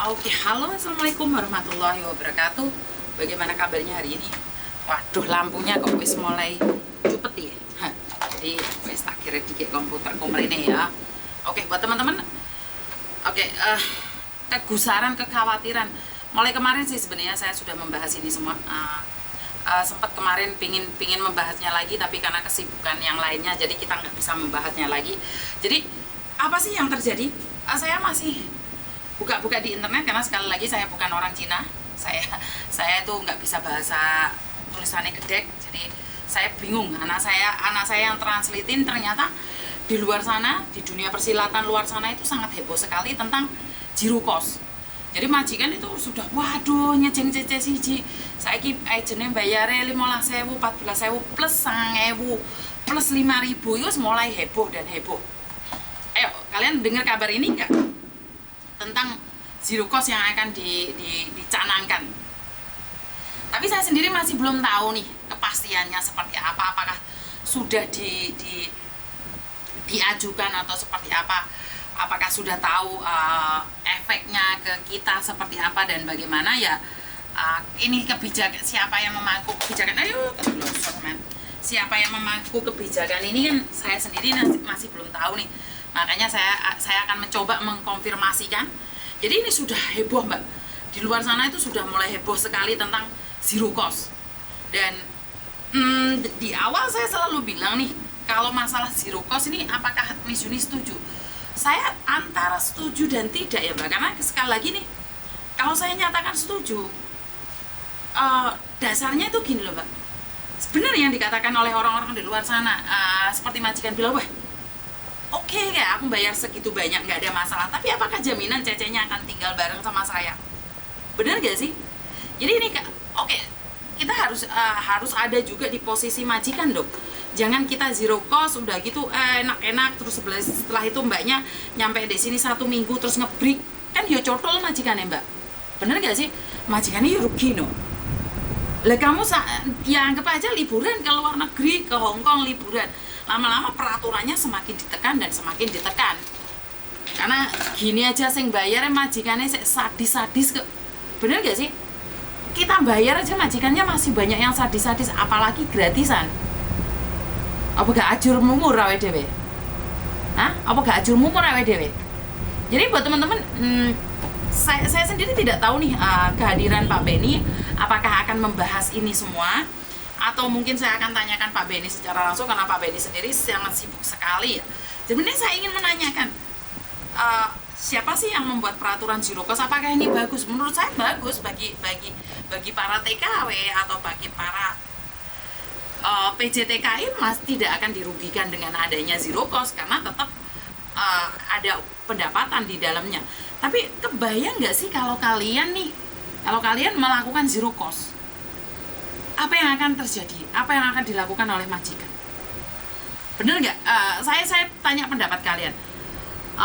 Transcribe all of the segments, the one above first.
Oke, halo, assalamualaikum warahmatullahi wabarakatuh. Bagaimana kabarnya hari ini? Waduh, lampunya kok wis mulai cupet ya. Jadi wis tak kira dikit komputer ini ya. Oke, buat teman-teman. Oke, kegusaran, kekhawatiran. Mulai kemarin sih sebenarnya saya sudah membahas ini semua. Sempat kemarin pingin membahasnya lagi, tapi karena kesibukan yang lainnya, jadi kita nggak bisa membahasnya lagi. Jadi apa sih yang terjadi? Saya masih buka-buka di internet karena sekali lagi saya bukan orang Cina. Saya itu nggak bisa bahasa tulisannya gedek, jadi saya bingung. Anak saya yang translatein ternyata di luar sana, di dunia persilatan luar sana itu sangat heboh sekali tentang zero cost. Jadi majikan itu sudah waduh nyejeng cece siji. Saiki agene bayare 15.000, 14.000 plus 9.000 plus 5.000 itu mulai heboh dan heboh. Ayo, kalian dengar kabar ini enggak? Tentang zero cost yang akan dicanangkan. Tapi saya sendiri masih belum tahu nih kepastiannya seperti apa, apakah sudah diajukan atau seperti apa, apakah sudah tahu efeknya ke kita seperti apa dan bagaimana ya. Ini kebijakan siapa yang memangku kebijakan, siapa yang memangku kebijakan ini kan saya sendiri masih belum tahu nih. Makanya saya akan mencoba mengkonfirmasikan. Jadi ini sudah heboh Mbak. Di luar sana itu sudah mulai heboh sekali tentang zero cost. Dan di awal saya selalu bilang nih, kalau masalah zero cost ini apakah Miss Yuni setuju? Saya antara setuju dan tidak ya Mbak. Karena sekali lagi nih, kalau saya nyatakan setuju, dasarnya itu gini loh Mbak. Sebenarnya yang dikatakan oleh orang-orang di luar sana, seperti majikan bilang, wah oke, kayak aku bayar segitu banyak nggak ada masalah, tapi apakah jaminan cecenya akan tinggal bareng sama saya? Benar gak sih? Jadi ini oke, kita harus ada juga di posisi majikan dong. Jangan kita zero cost udah gitu enak-enak terus setelah itu mbaknya nyampe di sini 1 minggu terus ngebreak, kan ya cotol majikannya Mbak. Benar gak sih? Majikannya ya rugi no. Lah kamu ya anggap aja liburan ke luar negeri, ke Hongkong liburan. Lama-lama peraturannya semakin ditekan dan semakin ditekan. Karena gini aja sing bayar majikannya sadis-sadis ke. Bener gak sih? Kita bayar aja majikannya masih banyak yang sadis-sadis, apalagi gratisan. Apa gak ajur mumur awe dhewe? Hah? Apa gak ajur mumur awe dhewe? Jadi buat teman-teman, saya sendiri tidak tahu nih kehadiran Pak Beni apakah akan membahas ini semua, atau mungkin saya akan tanyakan Pak Beni secara langsung karena Pak Beni sendiri sangat sibuk sekali ya. Sebenarnya saya ingin menanyakan siapa sih yang membuat peraturan zero cost? Apakah ini bagus? Menurut saya bagus bagi para TKW atau bagi para PJTKI tidak akan dirugikan dengan adanya zero cost karena tetap ada pendapatan di dalamnya. Tapi kebayang nggak sih kalau kalian melakukan zero cost? Apa yang akan terjadi? Apa yang akan dilakukan oleh majikan? Bener nggak? Saya tanya pendapat kalian.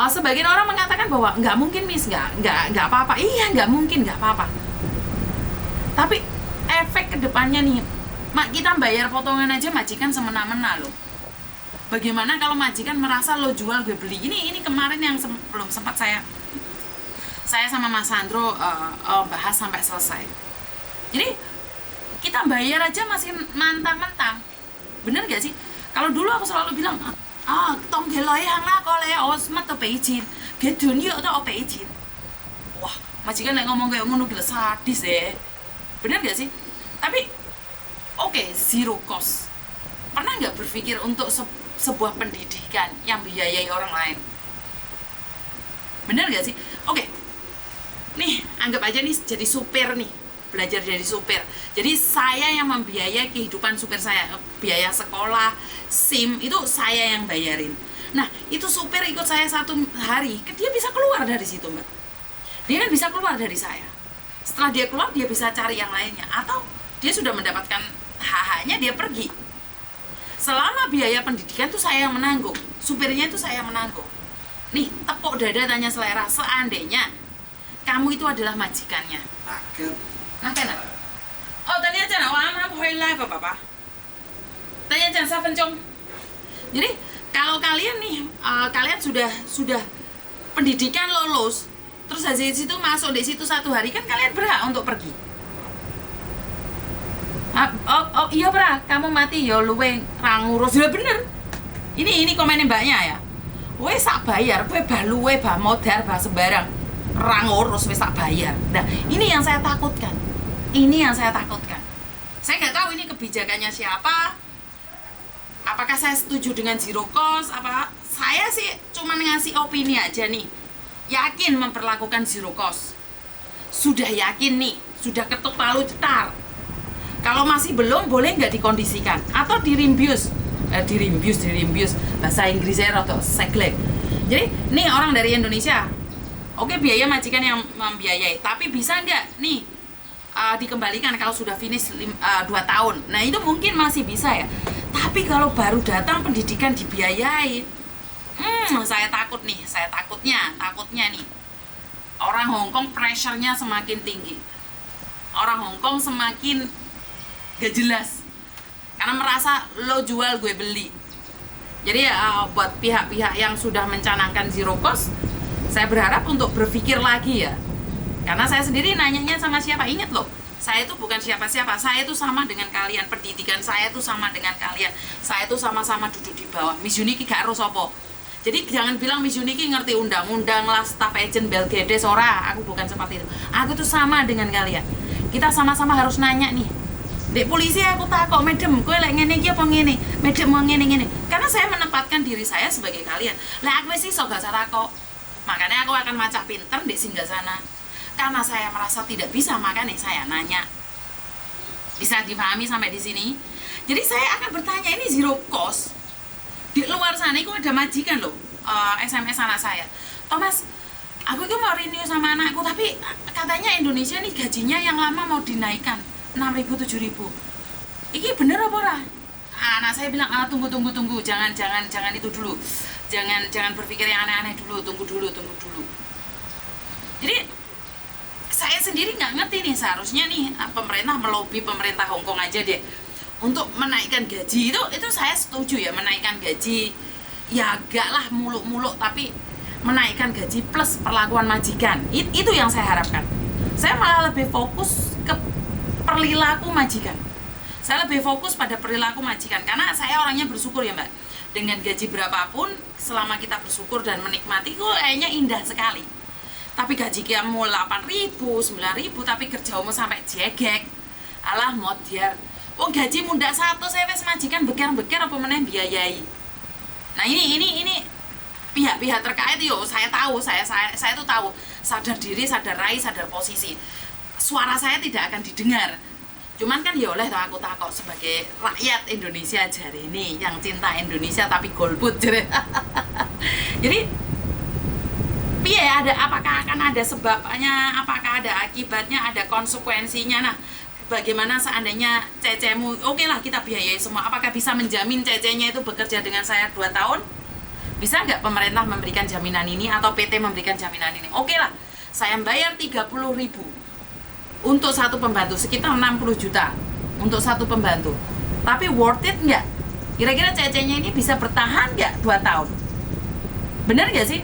Sebagian orang mengatakan bahwa nggak mungkin Miss, nggak apa-apa. Iya, nggak mungkin, nggak apa-apa. Tapi efek kedepannya nih, kita bayar potongan aja majikan semena-mena loh. Bagaimana kalau majikan merasa lo jual gue beli? Ini kemarin yang belum sempat saya sama Mas Sandro bahas sampai selesai. Jadi kita bayar aja masih mentang-mentang. Bener gak sih? Kalau dulu aku selalu bilang, tong geloi hang kok le osmat to peijin. Gedun yo to peijin. Wah, majikan lek ngomong kayak ngono gila sadis ya. Bener gak sih? Tapi oke, zero cost. Pernah nggak berpikir untuk sebuah pendidikan yang biayai orang lain? Bener gak sih? Oke. Nih, anggap aja nih jadi supir nih. Belajar jadi supir. Jadi saya yang membiayai kehidupan supir saya, biaya sekolah, SIM itu saya yang bayarin. Nah, itu supir ikut saya 1 hari, dia bisa keluar dari situ Mbak. Dia kan bisa keluar dari saya. Setelah dia keluar, dia bisa cari yang lainnya, atau dia sudah mendapatkan hak-haknya, dia pergi. Selama biaya pendidikan itu saya yang menanggung, supirnya itu saya yang menanggung. Nih, tepuk dada tanya selera, seandainya kamu itu adalah majikannya. Nakena. Oh, tanya aja nak wama boleh live apa? Tanya aja 1 jam. Jadi kalau kalian nih, kalian sudah pendidikan lulus, terus hasil situ masuk di situ 1 hari, kan kalian berhak untuk pergi. Iya pra, kamu mati ya luwe ra ngurus. Ya bener. Ini komennya mbaknya ya. Wes sak bayar, kowe bah luwe bah modar bah sembarang. Ra ngurus wes sak bayar. Nah, ini yang saya takutkan. Ini yang saya takutkan. Saya nggak tahu ini kebijakannya siapa. Apakah saya setuju dengan zero cost? Apa saya sih cuma ngasih opini aja nih. Yakin memperlakukan zero cost. Sudah yakin nih, sudah ketuk palu cetar. Kalau masih belum, boleh nggak dikondisikan atau dirimbius, bahasa Inggrisnya atau seglek. Jadi nih orang dari Indonesia, oke biaya majikan yang membiayai, tapi bisa nggak nih dikembalikan kalau sudah finish 2 tahun. Nah itu mungkin masih bisa ya. Tapi kalau baru datang pendidikan dibiayai, saya takut nih, takutnya nih orang Hongkong pressure-nya semakin tinggi. Orang Hongkong semakin gak jelas karena merasa lo jual gue beli. Jadi buat pihak-pihak yang sudah mencanangkan zero cost, saya berharap untuk berpikir lagi ya. Karena saya sendiri nanyanya sama siapa, ingat loh, saya itu bukan siapa-siapa, saya itu sama dengan kalian, pendidikan saya itu sama dengan kalian, saya itu sama-sama duduk di bawah. Miss Yuniki gak harus apa. Jadi jangan bilang Miss Yuniki ngerti undang-undang lah, staff agent Belgedes, ora, aku bukan seperti itu. Aku tuh sama dengan kalian. Kita sama-sama harus nanya nih. Dek polisi aku takut, medem, kowe lek ngene iki apa ngene? Medem mau ngene. Karena saya menempatkan diri saya sebagai kalian. Lah aku sih so gak usah takut. Makanya aku akan macak pinter di singgah sana. Karena saya merasa tidak bisa, makanya saya nanya. Bisa dipahami sampai di sini? Jadi saya akan bertanya, ini zero cost. Di luar sana itu ada majikan loh, SMS anak saya. Thomas, aku itu mau renew sama anakku, tapi katanya Indonesia nih gajinya yang lama mau dinaikkan 6.000 7.000. Ini bener apa ora? Anak saya bilang, tunggu, jangan itu dulu. Jangan berpikir yang aneh-aneh dulu, tunggu dulu. Jadi saya sendiri nggak ngerti nih, seharusnya nih pemerintah melobi pemerintah Hongkong aja deh untuk menaikkan gaji. Itu saya setuju ya, menaikkan gaji ya agak lah muluk-muluk, tapi menaikkan gaji plus perlakuan majikan, itu yang saya harapkan. Saya malah lebih fokus ke perilaku majikan. Saya lebih fokus pada perilaku majikan karena saya orangnya bersyukur ya mbak. Dengan gaji berapapun, selama kita bersyukur dan menikmati, kok kayaknya indah sekali. Tapi gaji kamu 8.000, 9.000, tapi kerjamu sampai jegek. Alah modiar. Oh gaji muda satu, saya wes majikan beker-beker apa meneh biayai. Nah ini pihak-pihak terkait yo, saya tahu, saya tuh tahu, sadar diri, sadar rai, sadar posisi. Suara saya tidak akan didengar. Cuman kan ya oleh aku takut sebagai rakyat Indonesia jari ini yang cinta Indonesia tapi golput jari. Jadi apakah akan ada sebabnya, apakah ada akibatnya, ada konsekuensinya. Nah, bagaimana seandainya cecemu, oke lah kita biayai semua, apakah bisa menjamin cecenya itu bekerja dengan saya 2 tahun? Bisa nggak pemerintah memberikan jaminan ini atau PT memberikan jaminan ini? Oke lah, saya bayar 30.000 untuk satu pembantu, sekitar 60 juta untuk satu pembantu. Tapi worth it nggak? Kira-kira cecenya ini bisa bertahan nggak 2 tahun? Bener nggak sih?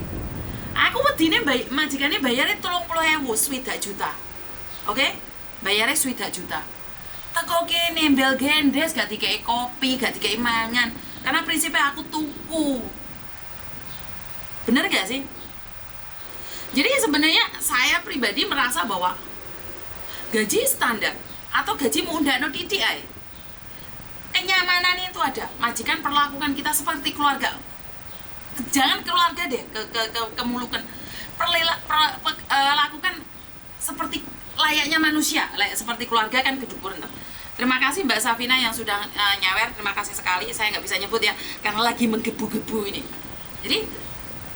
Aku wedine majikannya bayarnya 30.000, 20 juta. Oke? Bayarnya 20 juta. Teko kene mbel gendes, gak dikei kopi, gak dikei mangan. Karena prinsipnya aku tuku. Bener gak sih? Jadi sebenarnya saya pribadi merasa bahwa gaji standar atau gaji muda no titik ay, kenyamanan itu ada. Majikan perlakukan kita seperti keluarga. Jangan keluarga deh, kemulukan. Lakukan seperti layaknya manusia, seperti keluarga kan kedukuran. Terima kasih Mbak Safina yang sudah nyawer, terima kasih sekali. Saya nggak bisa nyebut ya, karena lagi menggebu-gebu ini. Jadi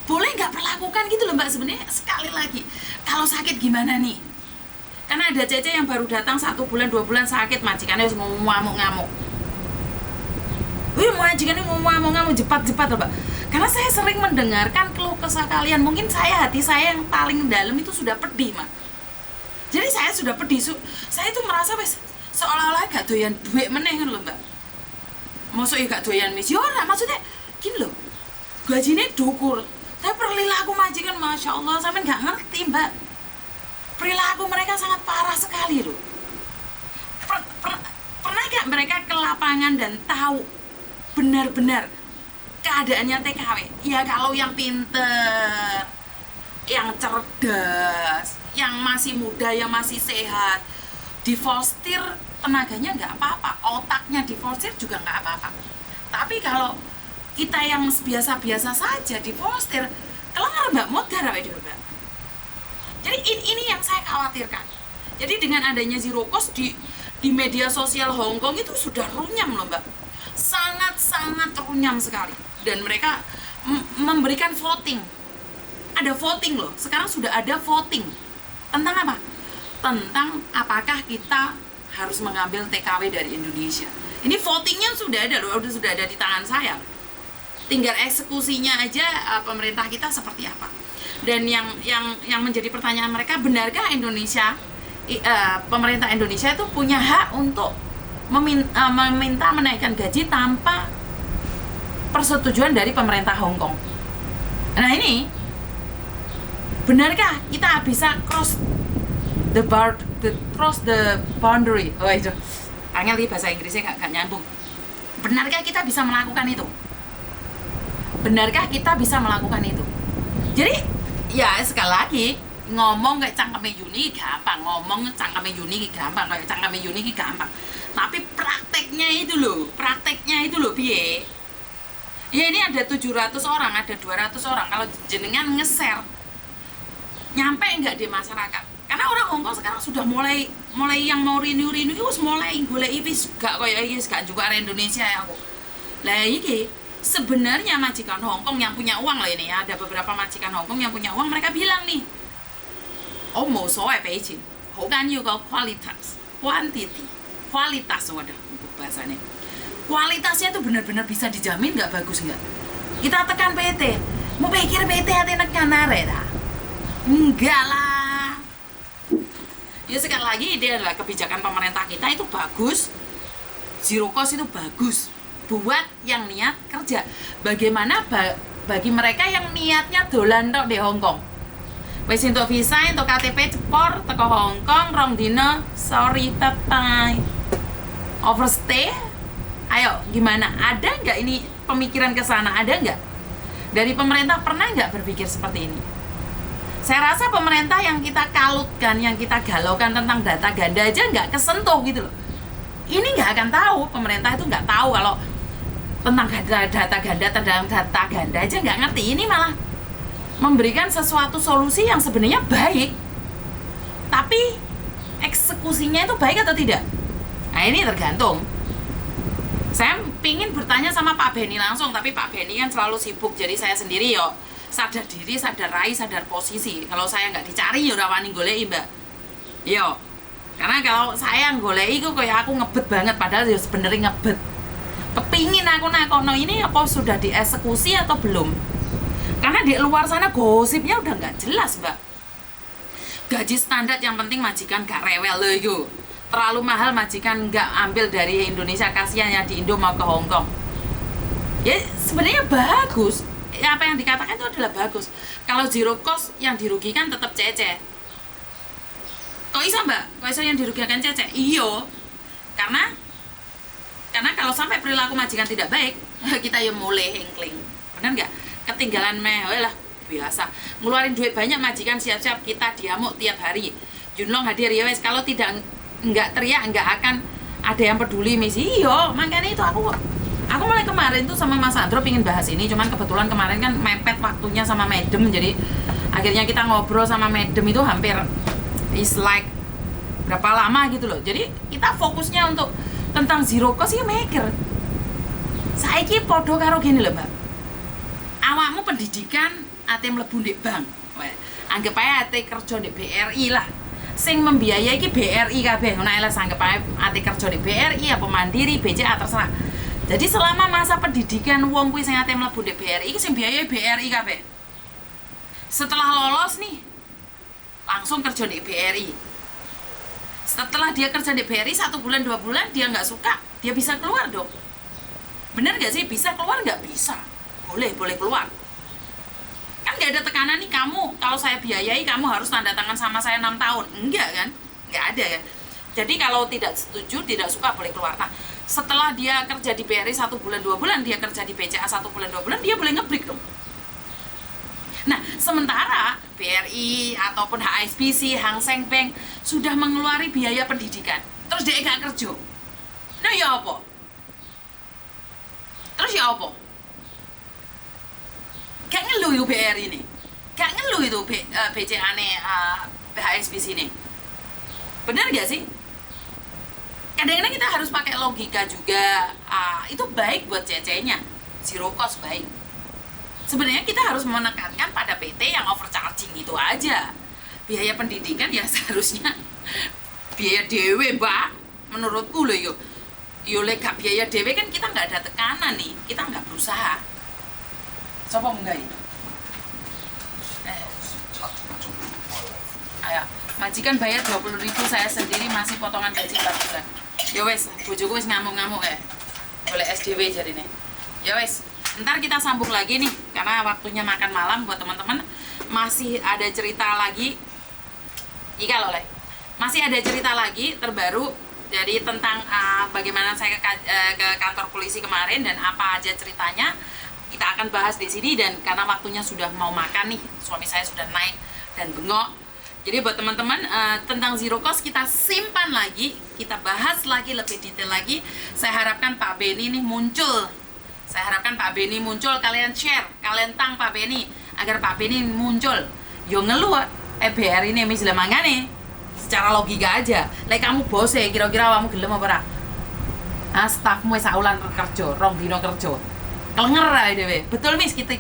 boleh nggak perlakukan gitu loh Mbak. Sebenarnya sekali lagi, kalau sakit gimana nih? Karena ada cece yang baru datang 1 bulan 2 bulan sakit, majikannya harus ngamuk-ngamuk. Majikannya ngamuk-ngamuk jepat-jepat loh Mbak. Karena saya sering mendengarkan keluh kesah kalian. Mungkin hati saya yang paling dalam itu sudah pedih Mak. Jadi saya sudah pedih, saya itu merasa wes seolah-olah gak doyan duit meneh kan lho Mbak. Maksudnya gak doyan mis, ya ora, maksudnya gini loh, gajinya dukur, tapi perilaku majikan, Masya Allah, sampai nggak ngerti Mbak. Perilaku mereka sangat parah sekali loh. Pernah nggak mereka ke lapangan dan tahu benar-benar keadaannya TKW? Ya kalau yang pinter, yang cerdas, yang masih muda, yang masih sehat, diforstir tenaganya nggak apa-apa, otaknya diforstir juga nggak apa-apa. Tapi kalau kita yang biasa-biasa saja diforstir, kelar Mbak, modar apa itu Mbak? Jadi ini yang saya khawatirkan. Jadi dengan adanya zero cost di media sosial Hong Kong itu sudah runyam loh Mbak, sangat-sangat runyam sekali. Dan mereka memberikan voting, ada voting loh. Sekarang sudah ada voting tentang apa? Tentang apakah kita harus mengambil TKW dari Indonesia. Ini votingnya sudah ada loh, sudah ada di tangan saya. Tinggal eksekusinya aja pemerintah kita seperti apa. Dan yang menjadi pertanyaan mereka, benarkah Indonesia, pemerintah Indonesia itu punya hak untuk meminta menaikkan gaji tanpa persetujuan dari pemerintah Hong Kong? Nah ini, benarkah kita bisa cross the boundary? Oh itu, angel di bahasa Inggrisnya gak nyambung. Benarkah kita bisa melakukan itu? Benarkah kita bisa melakukan itu? Jadi ya sekali lagi, ngomong kayak cangkeme Yuni gampang, ngomong cangkeme Yuni gampang, kayak cangkeme Yuni gampang. Tapi prakteknya itu loh piye? Ya ini ada 700 orang, ada 200 orang. Kalau jenengan nge-share, nyampe nggak di masyarakat? Karena orang Hong Kong sekarang sudah mulai yang mau renew itu mulai golek wis gak koyo iki, gak juga arek Indonesia ya aku. Lah iki sebenarnya majikan Hong Kong yang punya uang lah ini ya, ada beberapa majikan Hong Kong yang punya uang, mereka bilang nih, oh mau soal Beijing, bukan juga kualitas, kualitas wadah untuk bahasanya. Kualitasnya itu benar-benar bisa dijamin nggak bagus nggak? Kita tekan PT, mau pikir PT hati nekan dah? Enggak lah. Ya sekali lagi ini adalah kebijakan pemerintah kita itu bagus, zero cost itu bagus buat yang niat kerja. Bagaimana bagi mereka yang niatnya dolan tok di Hong Kong, wis untuk visa, untuk KTP cepor teko Hong Kong rong dino, sorry bye, overstay. Ayo gimana, ada nggak ini pemikiran ke sana? Ada nggak dari pemerintah, pernah nggak berpikir seperti ini? Saya rasa pemerintah yang kita kalutkan, yang kita galaukan tentang data ganda aja nggak kesentuh gitu loh. Ini nggak akan tahu, pemerintah itu nggak tahu kalau tentang data ganda aja nggak ngerti. Ini malah memberikan sesuatu solusi yang sebenarnya baik, tapi eksekusinya itu baik atau tidak? Nah ini tergantung. Saya pingin bertanya sama Pak Benny langsung, tapi Pak Benny kan selalu sibuk, jadi saya sendiri yo sadar diri, sadar rai, sadar posisi. Kalau saya nggak dicari ya rawani golei Mbak. Yo, karena kalau saya golei itu kayak aku ngebet banget, padahal ya sebenarnya ngebet. Kepingin aku nakono ini apa sudah dieksekusi atau belum? Karena di luar sana gosipnya udah nggak jelas Mbak. Gaji standar yang penting majikan gak rewel loh itu. Terlalu mahal majikan nggak ambil dari Indonesia, kasihan ya di Indo mau ke Hong Kong. Ya sebenarnya bagus. Ya, apa yang dikatakan itu adalah bagus. Kalau zero cost yang dirugikan tetap cece. Kok bisa Mbak? Kok bisa yang dirugikan cece? Iyo. Karena kalau sampai perilaku majikan tidak baik, kita yang mulai hengkling. Benar nggak? Ketinggalan lah biasa. Ngeluarin duit banyak majikan siap-siap kita diamuk tiap hari. Junlong hadir ya wes, kalau tidak nggak teriak nggak akan ada yang peduli misi. Iyo, makanya itu aku mulai kemarin tuh sama Mas Andro pingin bahas ini, cuman kebetulan kemarin kan mepet waktunya sama Madam, jadi akhirnya kita ngobrol sama Madam itu hampir is like berapa lama gitu loh. Jadi kita fokusnya untuk tentang zero cost ya mikir. Saiki podo karo gini loh Mbak. Awakmu pendidikan ate mlebu ndek bank. Anggap aja ate kerja ndek BRI lah. Sing membiayai iki BRI kabeh. Ngono ae lah, anggap aja ate kerja ndek BRI apa Mandiri, BCA terserah. Jadi selama masa pendidikan wong kuwi sing ate mlebu ndek BRI iki sing biayai BRI kabeh. Setelah lolos nih langsung kerja di BRI. Setelah dia kerja di BRI 1 bulan 2 bulan dia nggak suka, dia bisa keluar dong. Bener nggak sih? Bisa keluar nggak? Bisa. Boleh keluar. Kan nggak ada tekanan nih, kamu kalau saya biayai kamu harus tanda tangan sama saya 6 tahun. Enggak kan? Nggak ada kan? Jadi kalau tidak setuju, tidak suka, boleh keluar. Nah, setelah dia kerja di BRI 1 bulan 2 bulan, dia kerja di BCA 1 bulan 2 bulan, dia boleh nge-break dong. Nah, sementara BRI ataupun HSBC, Hang Seng Bank sudah mengeluarkan biaya pendidikan, terus dia nggak kerja. Nah, ya apa? Terus ya apa? Gak ngeluh itu BRI ini, gak ngeluh itu BCA nih, HSBC ini. Benar gak sih? Kadang-kadang kita harus pakai logika juga. Itu baik buat CC-nya, zero cost baik. Sebenarnya kita harus menekankan pada PT yang overcharging itu aja. Biaya pendidikan ya seharusnya biaya dewe, Mbak. Menurutku loh yo. Yo lek gak biaya dewe kan kita nggak ada tekanan nih, kita nggak berusaha. Sopo munggah ini? Ayo, majikan bayar 20.000, saya sendiri masih potongan gaji 4 bulan. Ya wes, bojoku wes ngamuk-ngamuk ya. Boleh SDW jadi nih. Ya wes, ntar kita sambung lagi nih karena waktunya makan malam buat teman-teman. Masih ada cerita lagi. Ika loh, masih ada cerita lagi terbaru. Jadi tentang bagaimana saya ke kantor polisi kemarin dan apa aja ceritanya kita akan bahas di sini. Dan karena waktunya sudah mau makan nih, suami saya sudah naik dan bengok. Jadi buat teman-teman tentang zero cost kita simpan lagi, kita bahas lagi lebih detail lagi. Saya harapkan Pak Beni nih muncul. Saya harapkan Pak Beni muncul, kalian share, kalian tang Pak Beni agar Pak Beni muncul. Yo ngeluh BRI ini misalnya mangane. Secara logika aja. Lek kamu bos kira-kira kamu gelem apa ora? Stafmu wis saulan kerja, 2 dino kerja. Kelenger ae dhewe. Betul Miss, kita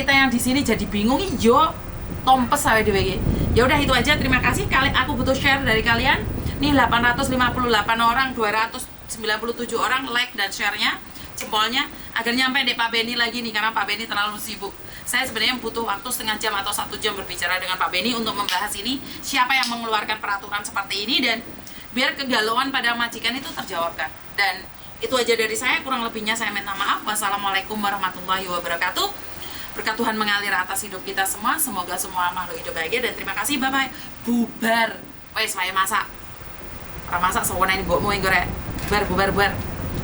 yang di sini jadi bingung yo tompes ae dhewe iki. Ya udah itu aja, terima kasih. Aku butuh share dari kalian. Nih 858 orang, 297 orang like dan share-nya, jempolnya agar nyampe deh Pak Beni lagi nih karena Pak Beni terlalu sibuk. Saya sebenarnya butuh waktu setengah jam atau 1 jam berbicara dengan Pak Beni untuk membahas ini, siapa yang mengeluarkan peraturan seperti ini dan biar kegalauan pada majikan itu terjawabkan. Dan itu aja dari saya, kurang lebihnya saya minta maaf. Wassalamualaikum warahmatullahi wabarakatuh. Berkat Tuhan mengalir atas hidup kita semua. Semoga semua makhluk hidup bahagia dan terima kasih. Bye bye. Bubar. Wes, saya masak. Orang masak sewenang ini mbokmu yang gorek. Bubar.